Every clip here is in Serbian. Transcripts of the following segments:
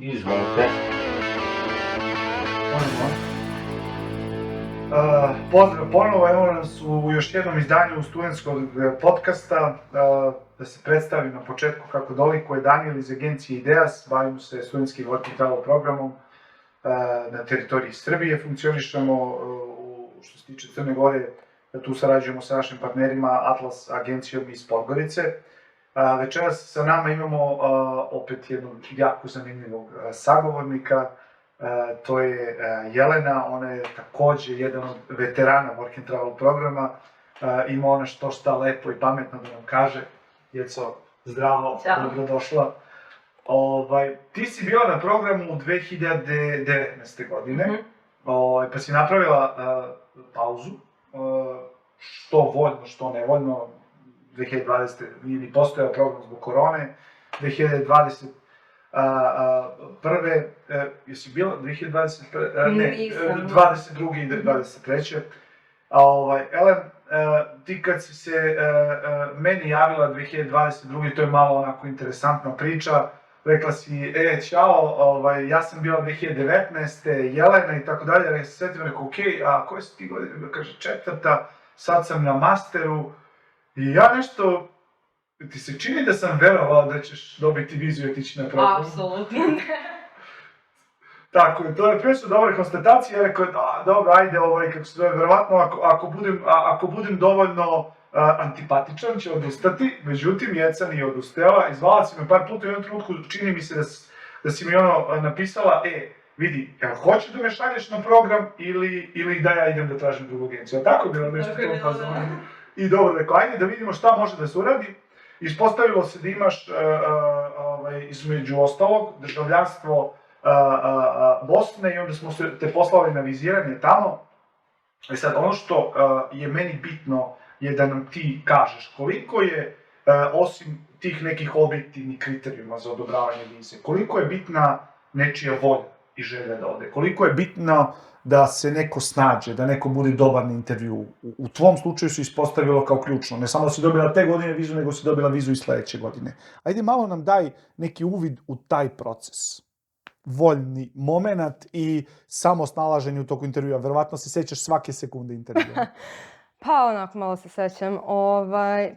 Izvolite. Pozdrav ponovo, evo nas u još jednom izdanju studentskog podcasta. Da se predstavim na početku kako dolikuje, Danijel iz agencije Ideas, bavimo se studentskim working travel programom na teritoriji Srbije, funkcionišemo što se tiče Crne Gore, tu sarađujemo sa našim partnerima Atlas agencijom iz Podgorice. Večeras sa nama imamo opet jednog jako zanimljivog sagovornika, to je Jelena, ona je takođe jedan od veterana Work and Travel programa, ima ona što šta lepo i pametno da nam kaže. Jeco, zdravo, dobrodošla. Ti si bila na programu 2019. godine, pa si napravila pauzu, što voljno, što nevoljno. 2020. nije ni postojao program zbog korone, 2021. Jesi bila 2021. Ne, 22. i 23. Elen, ti kad si se meni javila 2022. to je malo onako interesantna priča, rekla si, ćao, ja sam bila 2019. Jelena i tako dalje, ja se svetim, rekao, okej, a koje si ti godine? Kaže, 4. sad sam na masteru. I ja nešto, ti se čini da sam verovao da ćeš dobiti vizu i otići na program? Apsolutno ne. Tako je, to je prilično dobra konstatacija, ja rekao, dobro, ajde, kako se zove, verovatno, ako budem dovoljno antipatičan, će odustati, međutim, Jeca nije odustala, izvala si me par puta u jednom trenutku, čini mi se da si mi napisala, vidi, hoću da me šalješ na program ili da ja idem da tražim drugu agenciju, a tako je bilo nešto to kazano. I dobro, rekao, ajde da vidimo šta može da se uradi. Ispostavilo se da imaš, između ostalog, državljanstvo Bosne i onda smo te poslali na viziranje tamo. I sad, ono što je meni bitno je da nam ti kažeš koliko je, osim tih nekih objektivnih kriterijuma za odobravanje vize, koliko je bitna nečija volja i želja da ode, koliko je bitno da se neko snađe, da neko bude dobar na intervju. U tvom slučaju se ispostavilo kao ključno. Ne samo da si dobila te godine vizu, nego si dobila vizu i sledeće godine. Ajde malo nam daj neki uvid u taj proces. Voljni moment i samo snalaženje u toku intervjua. Verovatno se sećaš svake sekunde intervjua. Pa onako malo se sećam.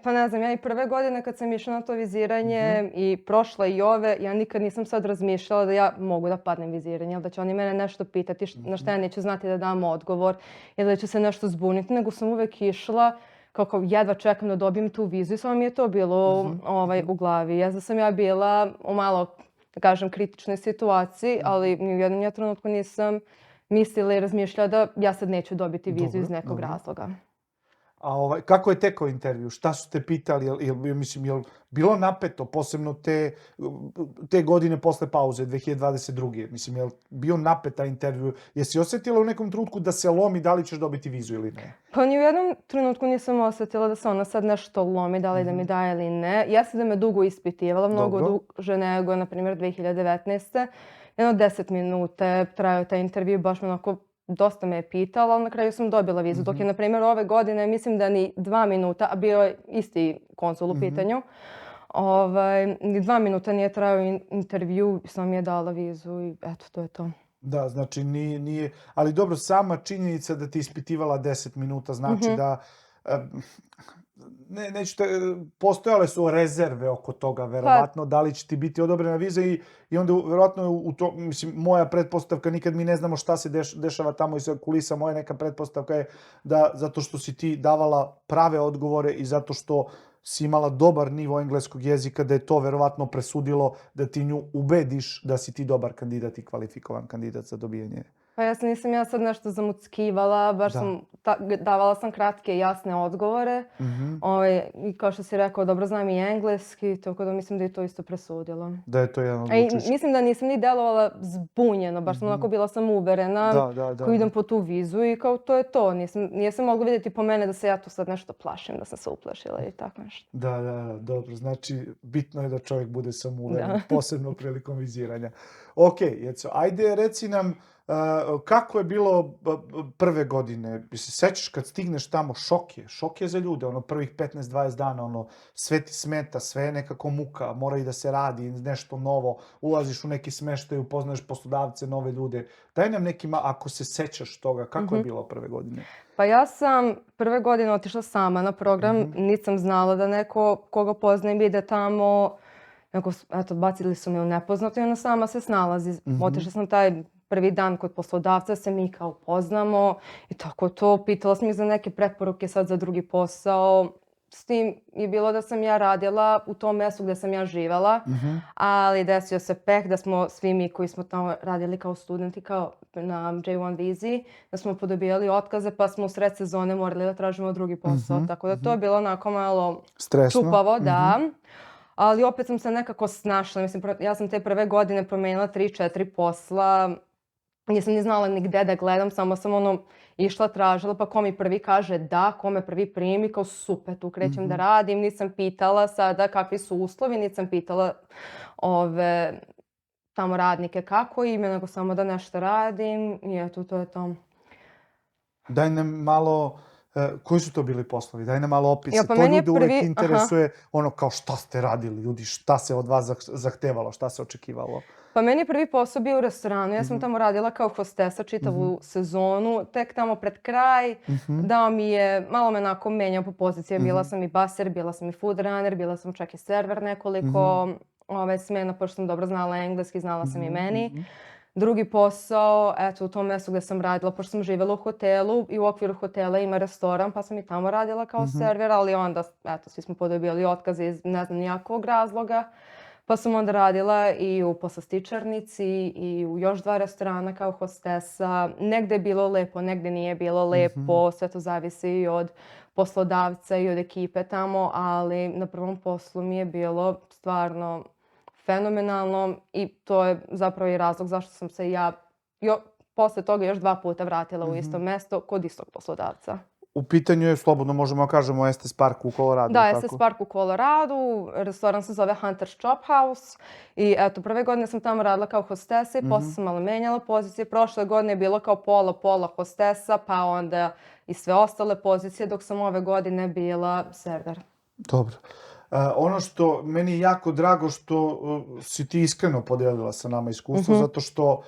Pa ne znam, ja i prve godine kad sam išla na to viziranje i prošle i ove, ja nikad nisam sad razmišljala da ja mogu da padnem viziranje, ili da će oni mene nešto pitati na što ja neću znati da dam odgovor, ili da ću se nešto zbuniti, nego sam uvek išla kako jedva čekam da dobijem tu vizu i samo mi je to bilo u glavi. Da sam ja bila u malo, da kažem, kritičnoj situaciji, ali ni u jednom trenutku nisam mislila i razmišljala da ja sad neću dobiti vizu iz nekog razloga. A kako je tekao intervju? Šta su te pitali? Je bilo napeto, posebno te godine posle pauze, 2022. Mislim, je li bio napet taj intervju? Jesi osetila u nekom trenutku da se lomi da li ćeš dobiti vizu ili ne? Pa ni u jednom trenutku nisam osetila da se ona sad nešto lomi, da li da mi daje ili ne. Jeste da me dugo ispitivala, mnogo duže nego, na primjer, 2019. Jedno 10 minuta je trajao taj intervju, baš me onako dosta me je pitala, ali na kraju sam dobila vizu. Dok je, na primjer, ove godine, mislim da ni 2 minuta, a bio je isti konsul u pitanju, ni 2 minuta nije trajao intervju, sam mi je dala vizu i eto, to je to. Da, znači nije, ali dobro, sama činjenica da ti ispitivala 10 minuta znači da, postojale su rezerve oko toga, verovatno, da li će ti biti odobrena viza i onda verovatno u to, mislim, moja pretpostavka, nikad mi ne znamo šta se dešava tamo iza kulisa, moja neka pretpostavka je da zato što si ti davala prave odgovore i zato što si imala dobar nivo engleskog jezika, da je to verovatno presudilo da ti nju ubediš da si ti dobar kandidat i kvalifikovan kandidat za dobijanje. Pa nisam ja sad nešto zamuckivala, baš sam, davala sam kratke i jasne odgovore. I kao što si rekao, dobro znam i engleski, tako da mislim da je to isto presudilo. Da je to jedan odlučujući. Mislim da nisam ni delovala zbunjeno, baš sam onako bila sam uverena ko idem po tu vizu i kao to je to. Nije se moglo vidjeti po mene da se ja tu sad nešto plašim, da sam se uplašila i tako nešto. Da, dobro. Znači, bitno je da čovjek bude samouveren, posebno prilikom viziranja. Ok, Jeco, ajde reci nam kako je bilo prve godine? Se sećaš kad stigneš tamo, šok je za ljude, ono prvih 15-20 dana, ono sve ti smeta, sve je nekako muka, mora i da se radi, nešto novo, ulaziš u neki smeštaj, upoznaješ poslodavce, nove ljude. Daj nam nekima, ako se sećaš toga, kako je bilo prve godine? Pa ja sam prve godine otišla sama na program, nisam znala da neko koga poznajem ide tamo, nego, eto, bacili su me u nepoznato i ona sama se snalazi. Otišla sam taj prvi dan kod poslodavca, se mi kao poznamo i tako to. Pitala sam ih za neke preporuke sad za drugi posao. S tim je bilo da sam ja radila u tom mjestu gdje sam ja živjela, ali desio se peh da smo svi mi koji smo tamo radili kao studenti, kao na J1 vizi, da smo podobijali otkaze pa smo u sred sezone morali da tražimo drugi posao. Tako da to je bilo onako malo Stresno. čupavo, da. Ali opet sam se nekako snašla. Mislim, ja sam te prve godine promijenila 3-4 posla. Nisam ni znala ni gde da gledam, samo sam išla, tražila, pa ko mi prvi kaže da, ko me prvi primi, kao super, tu krećem da radim. Nisam pitala sada kakvi su uslovi, nisam pitala tamo radnike kako ime, nego samo da nešto radim i eto, to je to. Daj nam malo, koji su to bili poslovi? Daj nam malo opise. Ja, pa To meni je ljude uvek prvi- interesuje, ono kao šta ste radili ljudi, šta se od vas zahtevalo, šta se očekivalo. Pa meni je prvi posao bio u restoranu. Ja sam tamo radila kao hostesa čitavu sezonu. Tek tamo pred kraj dao mi je, malo me onako menjao po pozicijama. Bila sam i baser, bila sam i food runner, bila sam čak i server nekoliko smena, pošto sam dobro znala engleski, znala sam i meni. Drugi posao, eto, u tom mjestu gdje sam radila, pošto sam živjela u hotelu i u okviru hotela ima restoran, pa sam i tamo radila kao server, ali onda, eto, svi smo podobijali otkaze iz ne znam nijakvog razloga. Pa sam onda radila i u poslastičarnici i u još 2 restorana kao hostesa. Negde je bilo lepo, negde nije bilo lepo. Sve to zavisi i od poslodavca i od ekipe tamo, ali na prvom poslu mi je bilo stvarno fenomenalno i to je zapravo i razlog zašto sam se ja posle toga još 2 puta vratila u isto mesto kod istog poslodavca. U pitanju je, slobodno možemo da kažemo, Estes Park u Koloradu. Da, Estes Park u Koloradu, restoran se zove Hunter's Chop House i eto, prve godine sam tamo radila kao hostesa i posle sam malo menjala pozicije. Prošle godine je bilo kao pola hostesa, pa onda i sve ostale pozicije, dok sam ove godine bila server. Dobro. Ono što meni je jako drago što si ti iskreno podelila sa nama iskustvo, zato što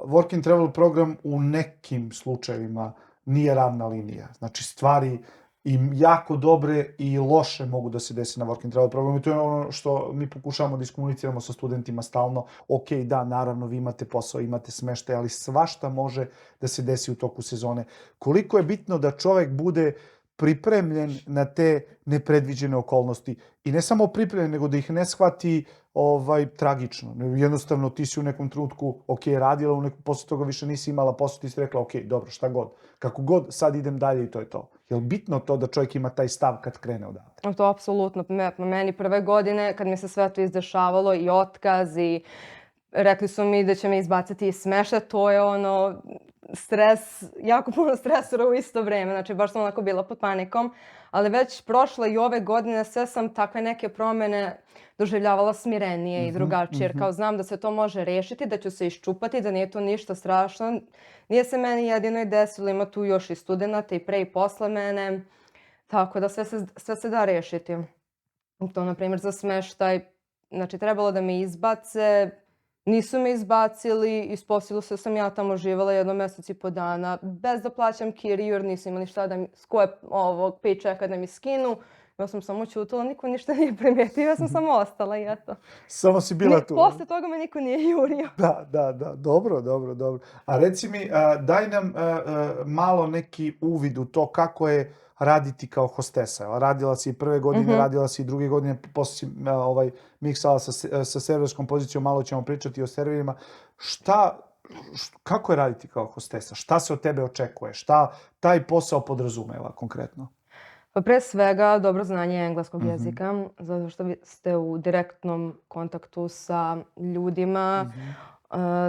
Work and Travel program u nekim slučajevima nije ravna linija. Znači, stvari i jako dobre i loše mogu da se desi na Work and Travel programu i to je ono što mi pokušavamo da iskomuniciramo sa studentima stalno. Ok, da, naravno, vi imate posao, imate smeštaj, ali svašta može da se desi u toku sezone. Koliko je bitno da čovek bude pripremljen na te nepredviđene okolnosti. I ne samo pripremljen, nego da ih ne shvati tragično. Jednostavno, ti si u nekom trenutku radila, posle toga više nisi imala posao, ti si rekla, ok, dobro, šta god. Kako god, sad idem dalje i to je to. Je li bitno to da čovjek ima taj stav kad krene odatle? To apsolutno. Meni prve godine, kad mi se sve to izdešavalo i otkaz i rekli su mi da će me izbaciti iz smeštaja, to je stres, jako puno stresora u isto vrijeme. Znači, baš sam onako bila pod panikom. Ali već prošle i ove godine sve sam takve neke promjene doživljavala smirenije i drugačije. Jer kao znam da se to može rešiti, da ću se iščupati, da nije to ništa strašno. Nije se meni jedino i desilo, ima tu još i studenata i pre i posle mene. Tako da sve se da rešiti. To, na primjer, za smeštaj. Znači, trebalo da me izbace. Nisu me izbacili, ispostavilo se da sam ja tamo živjela 1 mjesec i po dana, bez da plaćam kiriju jer nisu imali šta s koje paychecka da mi skinu. Ja sam samo ćutala, niko ništa nije primetio, ja sam samo ostala i eto. Samo si bila tu. Posle toga me niko nije jurio. Da. Dobro. A reci mi, daj nam malo neki uvid u to kako je raditi kao hostesa. Radila si i prve godine, radila si i druge godine, posle si miksala sa serverskom pozicijom, malo ćemo pričati o serverima. Kako je raditi kao hostesa? Šta se od tebe očekuje? Šta taj posao podrazumeva konkretno? Pa pre svega dobro znanje engleskog jezika, zato što ste u direktnom kontaktu sa ljudima,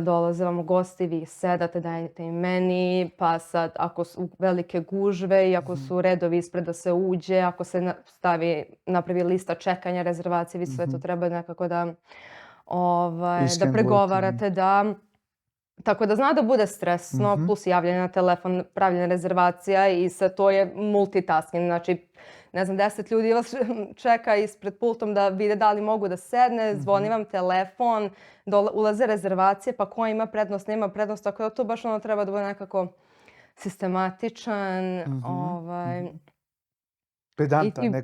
dolaze vam gosti, vi sedate, dajete im meni, pa sad ako su velike gužve i ako su redovi ispred da se uđe, ako se napravi lista čekanja, rezervacije, vi sve to treba nekako da pregovarate, da. Tako da zna da bude stresno, plus javljanje na telefon, pravljena rezervacija i sve to je multitasking. Znači, ne znam, 10 ljudi vas čeka ispred pultom da vide da li mogu da sedne, zvoni vam telefon, ulaze rezervacije, pa ko ima prednost, nema prednost, tako da to baš treba da bude nekako sistematičan,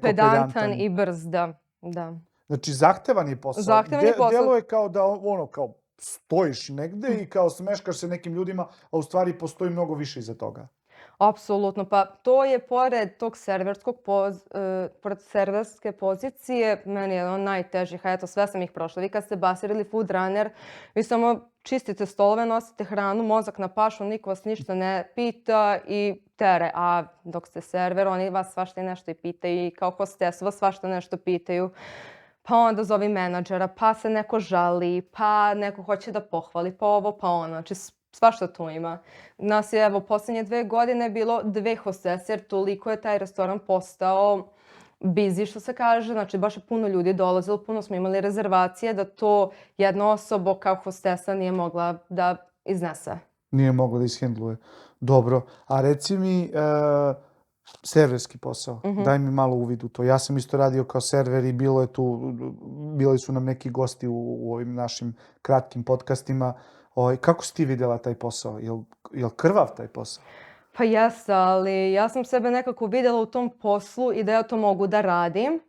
pedantan i brz, da. Znači, zahtevan je posao. Zahtevan je posao. Deluje kao da kao stojiš negde i kao smeškaš se nekim ljudima, a u stvari postoji mnogo više iza toga. Apsolutno, pa to je pored tog pored serverske pozicije, meni je jedan od najtežih, a eto sve sam ih prošla. Vi kad ste baser ili food runner, vi samo čistite stolove, nosite hranu, mozak na pašu, niko vas ništa ne pita i tere. A dok ste server, oni vas svašta i nešto i pitaju i kao hostes vas svašta nešto pitaju. Pa onda zovi menadžera, pa se neko žali, pa neko hoće da pohvali, pa ovo, pa ono. Znači, svašta tu ima. Nas je, evo, posljednje 2 godine bilo 2 hostese, jer toliko je taj restoran postao busy, što se kaže. Znači, baš je puno ljudi dolazilo, puno smo imali rezervacije da to jedna osoba kao hostesa nije mogla da iznese. Nije mogla da ishendluje. Dobro. A reci mi, serverski posao. Daj mi malo uvid u to. Ja sam isto radio kao server i bili su nam neki gosti u ovim našim kratkim podcastima. Kako si ti vidjela taj posao? Je li krvav taj posao? Pa jeste, ali ja sam sebe nekako vidjela u tom poslu i da ja to mogu da radim.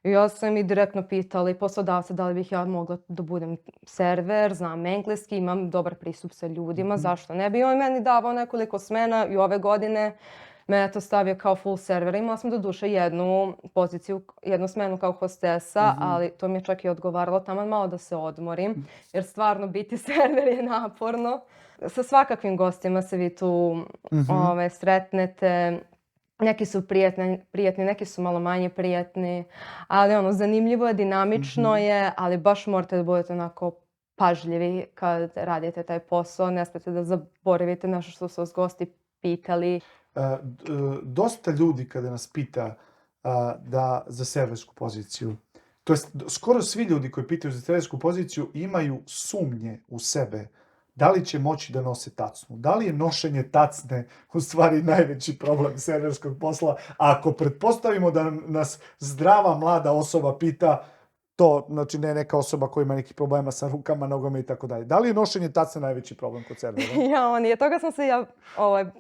I ja sam i direktno pitala i poslodavca da li bih ja mogla da budem server, znam engleski, imam dobar pristup sa ljudima, zašto ne bi. I on meni davao nekoliko smena i ove godine me je to stavio kao full server. Imala sam do duše jednu poziciju, jednu smenu kao hostesa, ali to mi je čak i odgovaralo taman malo da se odmorim, jer stvarno biti server je naporno. Sa svakakvim gostima se vi tu sretnete. Neki su prijatni, neki su malo manje prijatni, ali zanimljivo je, dinamično je, ali baš morate da budete onako pažljivi kad radite taj posao. Ne smijete da zaboravite nešto što su vas gosti pitali. Dosta ljudi kada nas pita za serversku poziciju, to jest skoro svi ljudi koji pitaju za serversku poziciju imaju sumnje u sebe da li će moći da nose tacnu. Da li je nošenje tacne u stvari najveći problem serverskog posla? Ako pretpostavimo da nas zdrava mlada osoba pita to, znači ne neka osoba koja ima nekih problema sa rukama, nogama i tako dalje. Da li je nošenje tacne najveći problem kod servera? Ja, nije. Toga sam se ja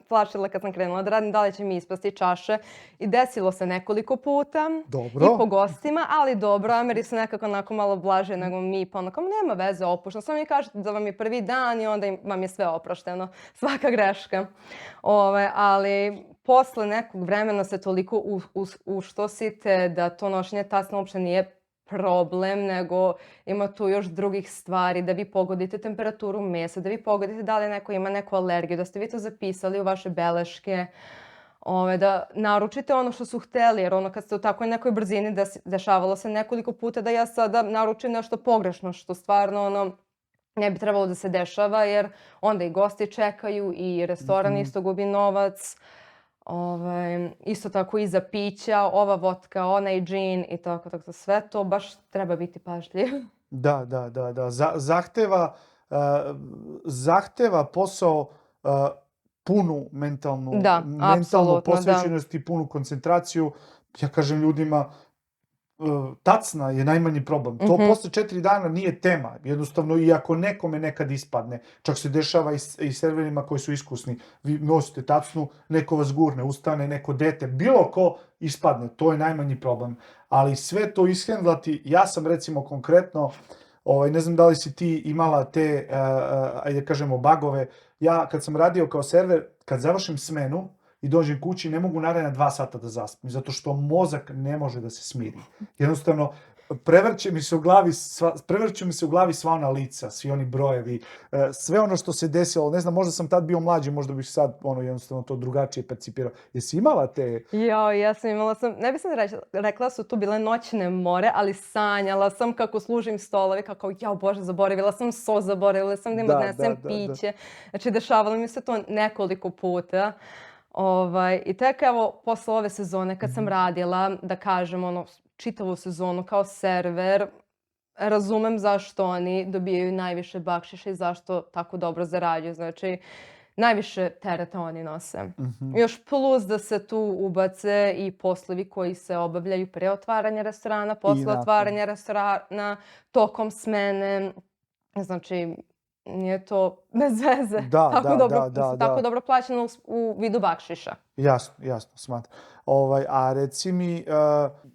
plašila kad sam krenula da radim, da li će mi ispasti čaše. I desilo se nekoliko puta. Dobro. I po gostima, ali dobro, Ameri su nekako onako malo blaže nego mi, pa onako nema veze, opušteno. Samo mi kažete da vam je prvi dan i onda vam je sve oprošteno, svaka greška. Ali posle nekog vremena se toliko uštosite da to nošenje tacne uopšte nije problem, nego ima tu još drugih stvari, da vi pogodite temperaturu mesa, da vi pogodite da li neko ima neku alergiju, da ste vi to zapisali u vaše beleške, da naručite ono što su hteli, jer kad ste u takvoj nekoj brzini, dešavalo se nekoliko puta da ja sada naručim nešto pogrešno, što stvarno ne bi trebalo da se dešava, jer onda i gosti čekaju i restoran isto gubi novac. Isto tako i za pića, ova votka, onaj džin i tako da sve to baš treba biti pažljiv. Da. Zahteva posao punu mentalnu posvećenost i punu koncentraciju. Ja kažem ljudima, tacna je najmanji problem. To posle 4 dana nije tema. Jednostavno, i ako nekome nekad ispadne, čak se dešava i serverima koji su iskusni, vi nosite tacnu, neko vas gurne, ustane, neko dete, bilo ko ispadne, to je najmanji problem. Ali sve to ishendlati, ja sam recimo konkretno, ne znam da li si ti imala te, ajde da kažemo, bagove, ja kad sam radio kao server, kad završim smenu, i dođem kući, ne mogu naredna 2 sata da zaspim, zato što mozak ne može da se smiri. Jednostavno, prevrću mi se u glavi sva ona lica, svi oni brojevi, sve ono što se desilo, ne znam, možda sam tad bio mlađi, možda bih sad jednostavno to drugačije percipirao. Jesi imala te? Ja sam imala, ne bih sam rekla su tu bile noćne more, ali sanjala sam kako služim stolovi, kako, jao Bože, zaboravila sam sos, zaboravila sam da im odnesem piće. Znači, dešavalo mi se to nekoliko puta. I tek evo, posle ove sezone kad sam radila, da kažem, čitavu sezonu kao server, razumem zašto oni dobijaju najviše bakšiša i zašto tako dobro zarađuju. Znači, najviše tereta oni nose. Još plus da se tu ubace i poslovi koji se obavljaju pre otvaranja restorana, posle nakon. otvaranja restorana, tokom smene. Znači, nije to bez veze. Tako dobro plaćeno u vidu bakšiša. Jasno, smatram. A reci mi,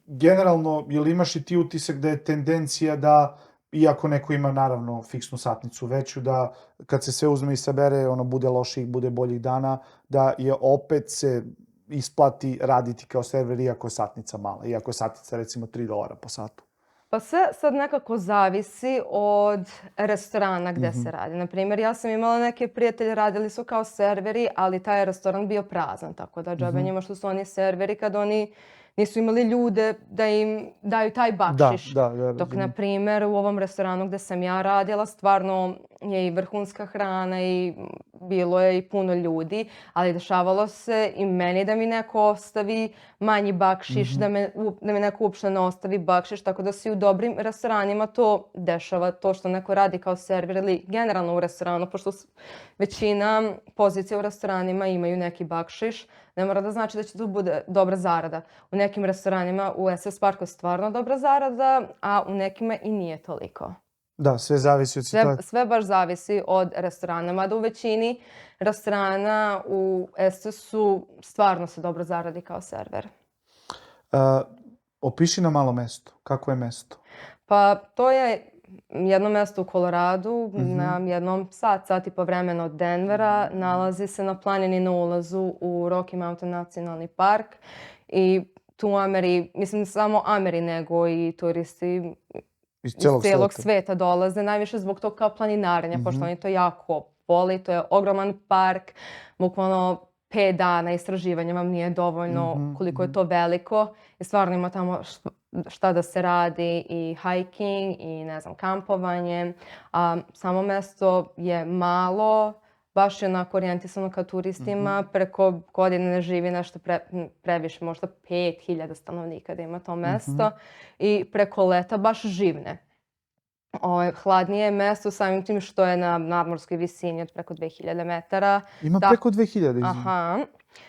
generalno, jel imaš i ti utisak da je tendencija da, iako neko ima naravno fiksnu satnicu veću, da kad se sve uzme i sabere, ono bude loših, bude boljih dana, da je opet se isplati raditi kao server iako je satnica mala, iako je satnica recimo $3 po satu? Pa sve sad nekako zavisi od restorana gde se radi. Naprimjer, ja sam imala neke prijatelje, radili su kao serveri, ali taj restoran bio prazan, tako da džabe njima što su oni serveri kad oni nisu imali ljude da im daju taj bakšiš. Dok, na primjer, u ovom restoranu gde sam ja radila, stvarno je i vrhunska hrana i bilo je i puno ljudi, ali dešavalo se i meni da mi neko ostavi manji bakšiš, da mi neko uopšte ne ostavi bakšiš, tako da se i u dobrim restoranima to dešava, to što neko radi kao server ili generalno u restoranu, pošto većina pozicija u restoranima imaju neki bakšiš, ne mora da znači da će tu bude dobra zarada. U nekim restoranima u SS Parku je stvarno dobra zarada, a u nekima i nije toliko. Da, sve zavisi od situacije. Sve baš zavisi od restorana, mada u većini restorana u SS-u stvarno se dobro zaradi kao server. Opiši nam malo mesto. Kako je mesto? Pa to je jedno mesto u Koloradu, na jednom sat i po vremena od Denvera. Nalazi se na planini na ulazu u Rocky Mountain nacionalni park i tu mislim samo Ameri nego i turisti iz cijelog sveta dolaze, najviše zbog tog kao planinarenja, pošto oni to jako vole. To je ogroman park, bukvalno 5 dana istraživanja vam nije dovoljno koliko je to veliko i stvarno ima tamo šta da se radi i hiking i ne znam kampovanje. Samo mesto je malo, baš je onako orijentisano ka turistima, preko godine ne živi nešto previše, možda 5.000 stanovnika da ima to mesto i preko leta baš živne. Hladnije je mesto samim tim što je na nadmorskoj visini od preko 2000 metara. Ima preko 2000, Aha.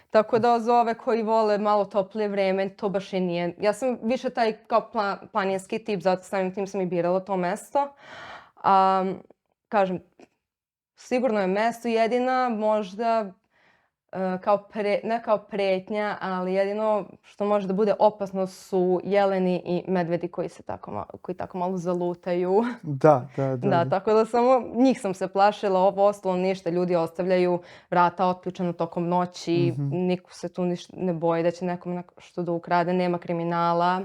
Tako da za ove koji vole malo toplije vreme, to baš i nije. Ja sam više taj kao planinski tip, zato samim tim sam i birala to mesto. Kažem, sigurno je mesto jedina možda ne kao pretnja, ali jedino što može da bude opasno su jeleni i medvedi koji tako malo zalutaju. Da. Tako da samo njih sam se plašila, ovo ostalo ništa. Ljudi ostavljaju vrata otključena tokom noći, niko se tu ne boji da će nekom što da ukrade, nema kriminala.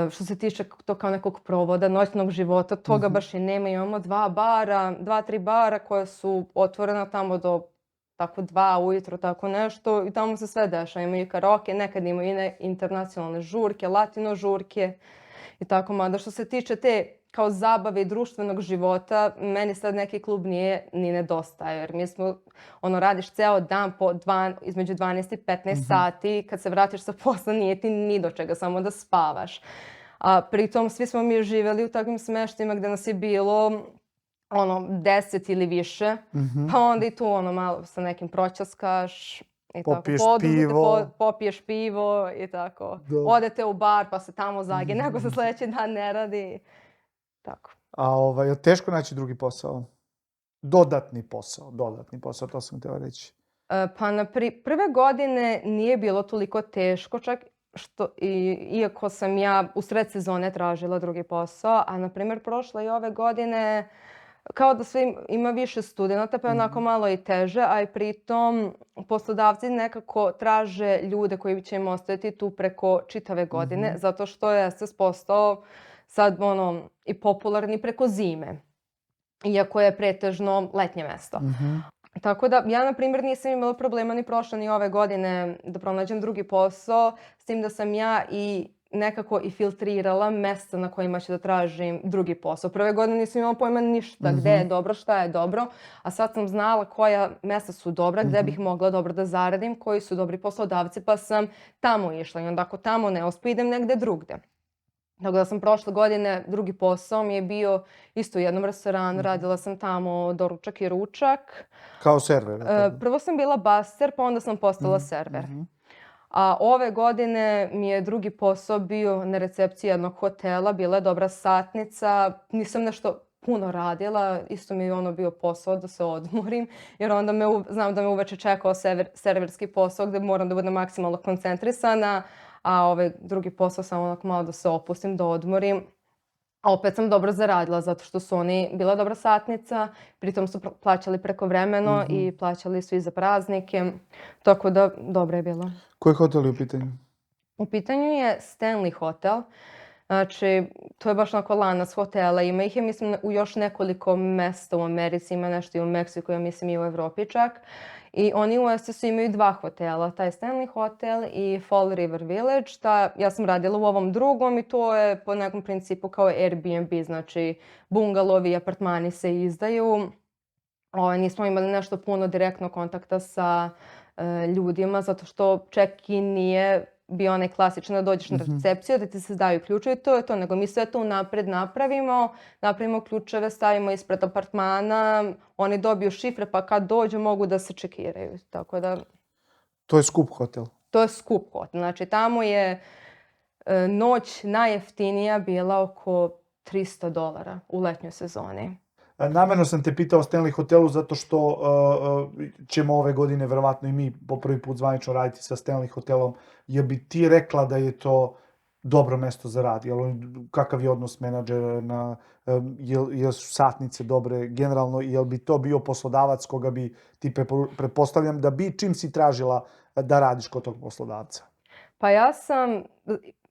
Što se tiče to kao nekog provoda, noćnog života, toga baš i nema. Imamo 2-3 bara koja su otvorena tamo do tako 2 ujutro, tako nešto i tamo se sve dešava. Imaju karaoke, nekad imaju i internacionalne žurke, latino žurke i tako. Mada što se tiče te kao zabave i društvenog života, meni sad neki klub nije ni nedostaje. Jer mi smo, radiš ceo dan između 12 i 15 sati, kad se vratiš sa posla nije ti ni do čega, samo da spavaš. A pritom svi smo mi živjeli u takvim smeštajima gde nas je bilo 10 ili više, pa onda i tu malo sa nekim proćaskaš i popiješ pivo i tako. Odete u bar pa se tamo zagine, ako se sljedeći dan ne radi. Tako. A je teško naći drugi posao? Dodatni posao, to sam htjela reći. Pa na prve godine nije bilo toliko teško, čak iako sam ja u sred sezone tražila drugi posao, a na primjer prošle i ove godine kao da sve ima više studenata, pa je onako malo i teže, a i pritom poslodavci nekako traže ljude koji će im ostaviti tu preko čitave godine, zato što je SS postao sad i popularni preko zime, iako je pretežno letnje mesto. Tako da ja, na primjer, nisam imala problema ni prošle ni ove godine da pronađem drugi posao, s tim da sam ja i nekako i filtrirala mesta na kojima ću da tražim drugi posao. Prve godine nisam imala pojma ništa, gde je dobro, šta je dobro, a sad sam znala koja mesta su dobra, gde bih mogla dobro da zaradim, koji su dobri poslodavci, pa sam tamo išla. I onda ako tamo ne uspem, idem negde drugde. Tako da sam prošle godine, drugi posao mi je bio isto u jednom restoranu, radila sam tamo doručak i ručak. Kao server, je li tako? Prvo sam bila baster, pa onda sam postala server. A ove godine mi je drugi posao bio na recepciji jednog hotela, bila je dobra satnica, nisam nešto puno radila, isto mi je ono bio posao da se odmorim, jer onda znam da me uveče čekao serverski posao gde moram da budem maksimalno koncentrisana, a ovaj drugi posao samo onako malo da se opustim, da odmorim. A opet sam dobro zaradila zato što su oni, bila dobra satnica, pritom su plaćali prekovremeno i plaćali su i za praznike, tako da dobro je bilo. Koji hotel je u pitanju? U pitanju je Stanley Hotel. Znači, to je baš onako lanac hotela. Ima ih je, mislim, u još nekoliko mesta u Americi. Ima nešto i u Meksiku, ja mislim i u Evropi čak. I oni u SS-u imaju dva hotela. Taj Stanley Hotel i Fall River Village. Ja sam radila u ovom drugom i to je po nekom principu kao Airbnb. Znači, bungalovi i apartmani se izdaju. Nismo imali nešto puno direktno kontakta sa ljudima, zato što check-in nije bio onaj klasičan da dođeš na recepciju, da ti se daju ključevi, to je to, nego mi sve to unapred napravimo ključeve, stavimo ispred apartmana, oni dobiju šifre pa kad dođu mogu da se čekiraju, tako da... To je skup hotel? To je skup hotel, znači tamo je noć najjeftinija bila oko $300 u letnjoj sezoni. Namerno sam te pitao o Stanley hotelu zato što ćemo ove godine verovatno i mi po prvi put zvanično raditi sa Stanley hotelom. Jel bi ti rekla da je to dobro mesto za rad? Kakav je odnos menadžera? Jel su satnice dobre? Generalno, jel bi to bio poslodavac koga bi ti pretpostavljam da bi čim si tražila da radiš kod tog poslodavca? Pa ja sam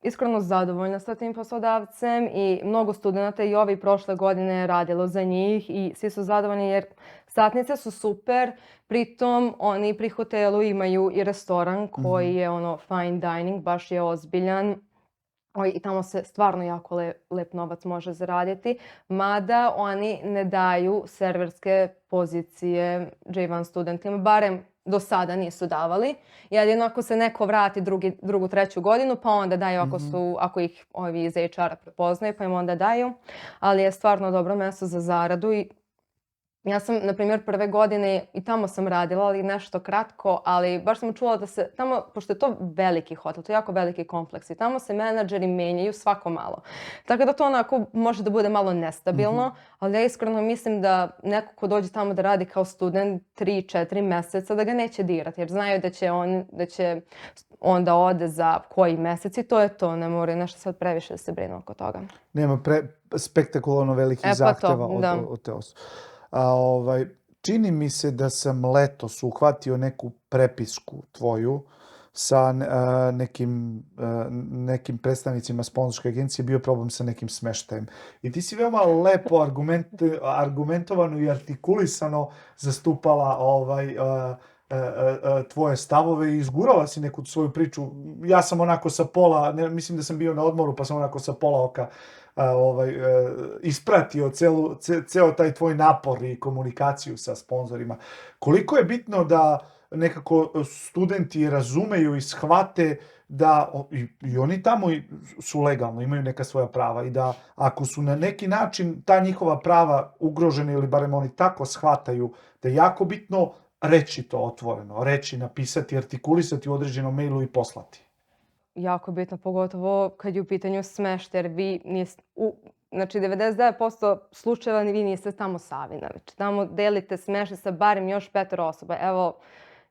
iskreno zadovoljna sa tim poslodavcem i mnogo studenta i ove prošle godine je radilo za njih i svi su zadovoljni jer satnice su super, pritom oni pri hotelu imaju i restoran koji je fine dining, baš je ozbiljan. I tamo se stvarno jako lep novac može zaraditi, mada oni ne daju serverske pozicije J1 studentima, barem do sada nisu davali. Jedino ako se neko vrati drugu, treću godinu, pa onda daju ako ih ovi iz HR-a prepoznaju, pa im onda daju. Ali je stvarno dobro mesto za zaradu i ja sam, na primjer, prve godine i tamo sam radila, ali nešto kratko, ali baš sam čula da se tamo, pošto je to veliki hotel, to je jako veliki kompleks i tamo se menadžeri menjaju svako malo. Tako da to onako može da bude malo nestabilno, ali ja iskreno mislim da neko ko dođe tamo da radi kao student 3-4 meseca, da ga neće dirati, jer znaju da će onda ode za koji mesec i to je to, ne moraju nešto sad previše da se brinu oko toga. Nema spektakularno velikih zahteva od te osobe. Čini mi se da sam letos uhvatio neku prepisku tvoju sa nekim predstavnicima sponzorske agencije, bio problem sa nekim smeštajem. I ti si veoma lepo argumentovano i artikulisano zastupala tvoje stavove i izgurala si neku svoju priču. Ja sam onako sa pola, mislim da sam bio na odmoru, pa sam onako sa pola oka ispratio ceo taj tvoj napor i komunikaciju sa sponzorima. Koliko je bitno da nekako studenti razumeju i shvate da i oni tamo su legalno, imaju neka svoja prava i da ako su na neki način ta njihova prava ugrožene ili barem oni tako shvataju, da je jako bitno reći to otvoreno, napisati, artikulisati u određenom mailu i poslati. Jako bitno, pogotovo kad je u pitanju smeštaj, jer vi niste, znači 99% slučajeva vi niste tamo sami. Znači tamo delite smeštaj sa barem još 5 osoba. Evo,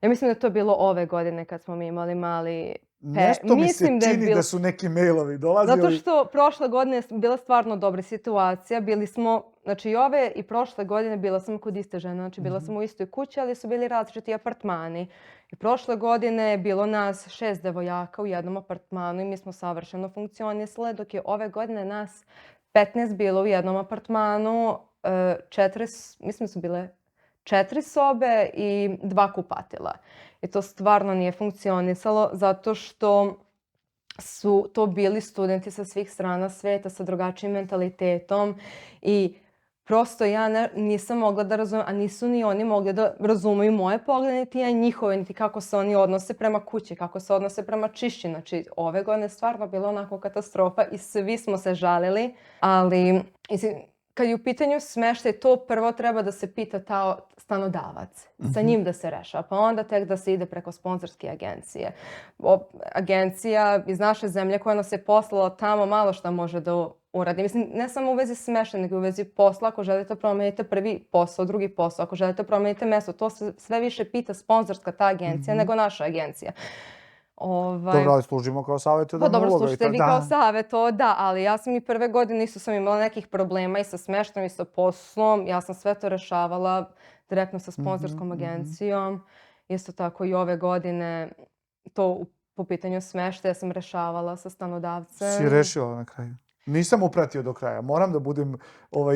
ja mislim da je to bilo ove godine kad smo mi imali mali... Nešto mi se čini da su neki mailovi dolazili. Zato što prošle godine je bila stvarno dobra situacija. Bili smo, znači i ove i prošle godine bila sam kod iste žene, znači bila sam u istoj kući, ali su bili različiti apartmani. I prošle godine je bilo nas 6 devojaka u jednom apartmanu i mi smo savršeno funkcionisale, dok je ove godine nas 15 bilo u jednom apartmanu, mislim su bile 4 sobe i 2 kupatila. I to stvarno nije funkcionisalo zato što su to bili studenti sa svih strana sveta, sa drugačijim mentalitetom i prosto ja nisam mogla da razumem, a nisu ni oni mogli da razumeju moje poglede, niti ja njihove, niti kako se oni odnose prema kući, kako se odnose prema čišćenju. Znači, ove godine je stvarno bilo onako katastrofa i svi smo se žalili, ali kad je u pitanju smeštaj, to prvo treba da se pita stanodavac, sa njim da se rešava, pa onda tek da se ide preko sponzorske agencije. Agencija iz naše zemlje koja nas je poslala tamo malo šta može da uradi. Mislim, ne samo u vezi smeštaja, nego u vezi posla. Ako želite promenite prvi posao, drugi posao, ako želite promenite mesto, to se sve više pita sponzorska ta agencija nego naša agencija. Dobro, ali služimo kao savjetodavna uloga. Pa dobro, slušajte vi kao savjet, da, ali ja sam i prve godine isto sam imala nekih problema i sa smeštajem i sa poslom. Ja sam sve to rešavala direktno sa sponzorskom agencijom. Isto tako i ove godine to po pitanju smeštaja sam rešavala sa stanodavcem. Si rešila na kraju? Nisam upratio do kraja, moram da budem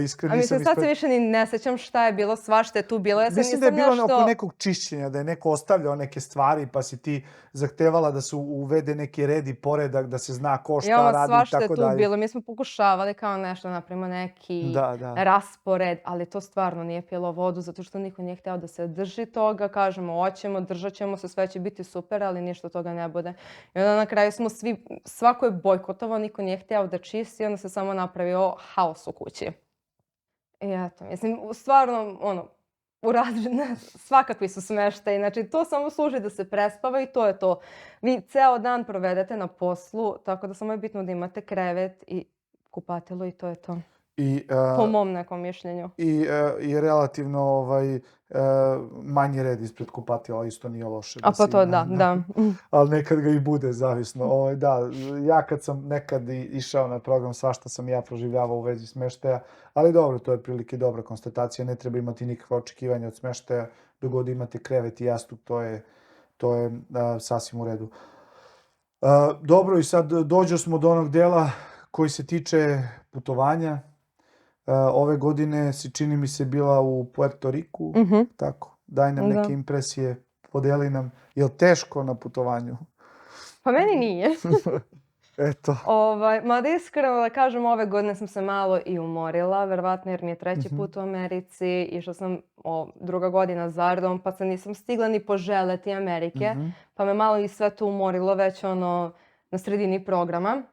iskren. A mislim, sad se više ni ne sećam šta je bilo, svašta je tu bilo. Mislim da je bilo oko nekog čišćenja, da je neko ostavljao neke stvari, pa si ti zahtevala da se uvede neki red i poredak, da se zna ko šta radi i tako dalje. Svašta je tu bilo. Mi smo pokušavali kao nešto, napravimo neki raspored, ali to stvarno nije pilo vodu, zato što niko nije hteo da se drži toga. Kažemo, hoćemo, držat ćemo se, sve će biti super, ali ništa toga ne bude. I onda na kraju smo svako je bojkotovao, niko nije hteo da čisti, onda se samo napravio haos u kući. I eto, mislim, stvarno, svakakvi su smeštaji. Znači, to samo služi da se prespava i to je to. Vi ceo dan provedete na poslu, tako da samo je bitno da imate krevet i kupatilo i to je to. Po mom nekom mišljenju. I relativno manji red ispred kupatila isto nije loše. A pa to da. Ali nekad ga i bude, zavisno. Da, ja kad sam nekad išao na program, svašta sam ja proživljavao u vezi smeštaja, ali dobro, to je prilike dobra konstatacija, ne treba imati nikakve očekivanja od smeštaja, dok god imate krevet i jastuk, to je sasvim u redu. Dobro, i sad dođo smo do onog dela koji se tiče putovanja. Ove godine si, čini mi se, bila u Puerto Riku, tako. Daj nam neke impresije, podeli nam. Je li teško na putovanju? Pa meni nije. Eto. Mada iskreno da kažem, ove godine sam se malo i umorila, verovatno jer mi je treći put u Americi. Išla sam druga godina za redom, pa se nisam stigla ni poželeti Amerike. Pa me malo i sve to umorilo već na sredini programa.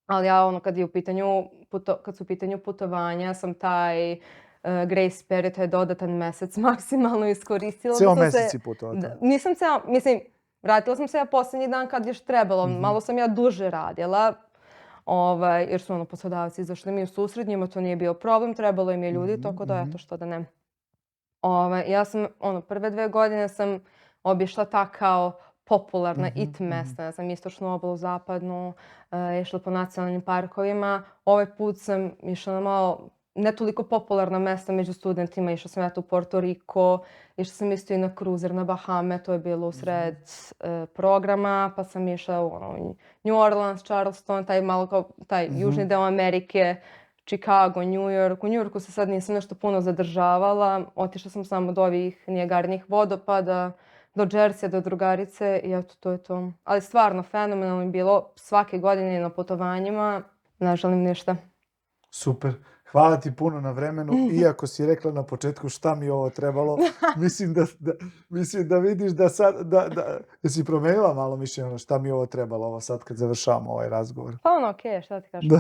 Ali ja kad su u pitanju putovanja, sam taj grace period, taj dodatan mesec maksimalno iskoristila. Ceo mesec si putovala? Nisam mislim, vratila sam se ja posljednji dan kad još trebalo. Malo sam ja duže radila, jer su poslodavci izašli mi u susret, njima to nije bio problem, trebalo im je ljudi, tako da eto što da ne. Ja sam, prve 2 godine sam obišla ta kao popularna it mesta. Ja sam istočnu obalu, zapadnu, išla po nacionalnim parkovima. Ovaj put sam išla na malo ne toliko popularna mesta među studentima. Išla sam u Puerto Rico, išla sam isto i na kruzer na Bahame, to je bilo usred programa, pa sam išla u New Orleans, Charleston, taj južni deo Amerike, Chicago, New York. U New Yorku se sad nisam nešto puno zadržavala. Otišla sam samo do ovih Nijagarnih vodopada, do Jersey, do drugarice i eto, to je to. Ali stvarno, fenomenalno je bilo svake godine na putovanjima. Ne želim ništa. Super. Hvala ti puno na vremenu. Iako si rekla na početku šta mi ovo trebalo, mislim da vidiš da sad, da si promenila malo mišljenje šta mi ovo trebalo, ovo sad kad završavamo ovaj razgovor. Pa okej, šta ti kažem.